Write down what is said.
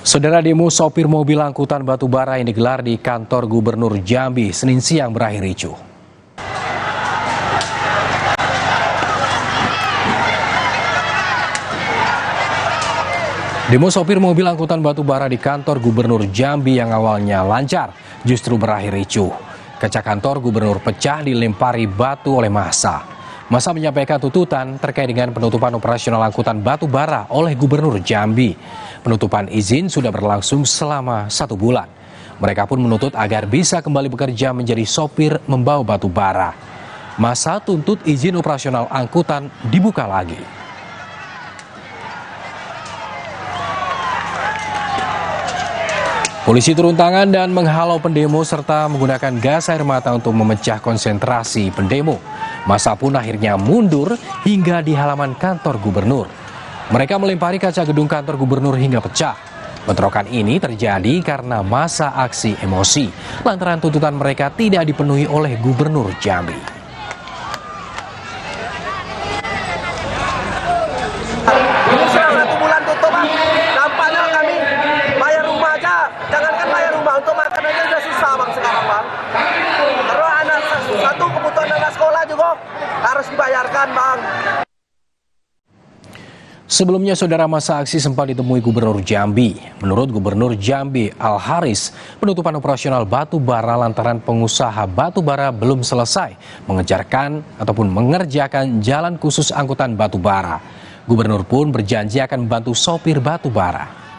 Saudara, demo sopir mobil angkutan batu bara yang digelar di kantor Gubernur Jambi Senin siang berakhir ricuh. Demo sopir mobil angkutan batu bara di kantor Gubernur Jambi yang awalnya lancar justru berakhir ricuh. Kaca kantor Gubernur pecah dilempari batu oleh massa. Massa menyampaikan tuntutan terkait dengan penutupan operasional angkutan batu bara oleh Gubernur Jambi. Penutupan izin sudah berlangsung selama 1 bulan. Mereka pun menuntut agar bisa kembali bekerja menjadi sopir membawa batu bara. Massa tuntut izin operasional angkutan dibuka lagi. Polisi turun tangan dan menghalau pendemo serta menggunakan gas air mata untuk memecah konsentrasi pendemo. Massa pun akhirnya mundur hingga di halaman kantor gubernur. Mereka melempari kaca gedung kantor gubernur hingga pecah. Bentrokan ini terjadi karena massa aksi emosi lantaran tuntutan mereka tidak dipenuhi oleh Gubernur Jambi. Ini sudah 1 bulan tutup, dampaknya kami bayar rumah aja, jangankan bayar rumah, untuk makan aja udah susah bang sekarang bang. Terus anak satu kebutuhan anak sekolah juga harus dibayarkan bang. Sebelumnya, saudara, massa aksi sempat ditemui Gubernur Jambi. Menurut Gubernur Jambi Al-Haris, penutupan operasional batu bara lantaran pengusaha batu bara belum selesai mengerjakan jalan khusus angkutan batu bara. Gubernur pun berjanji akan membantu sopir batu bara.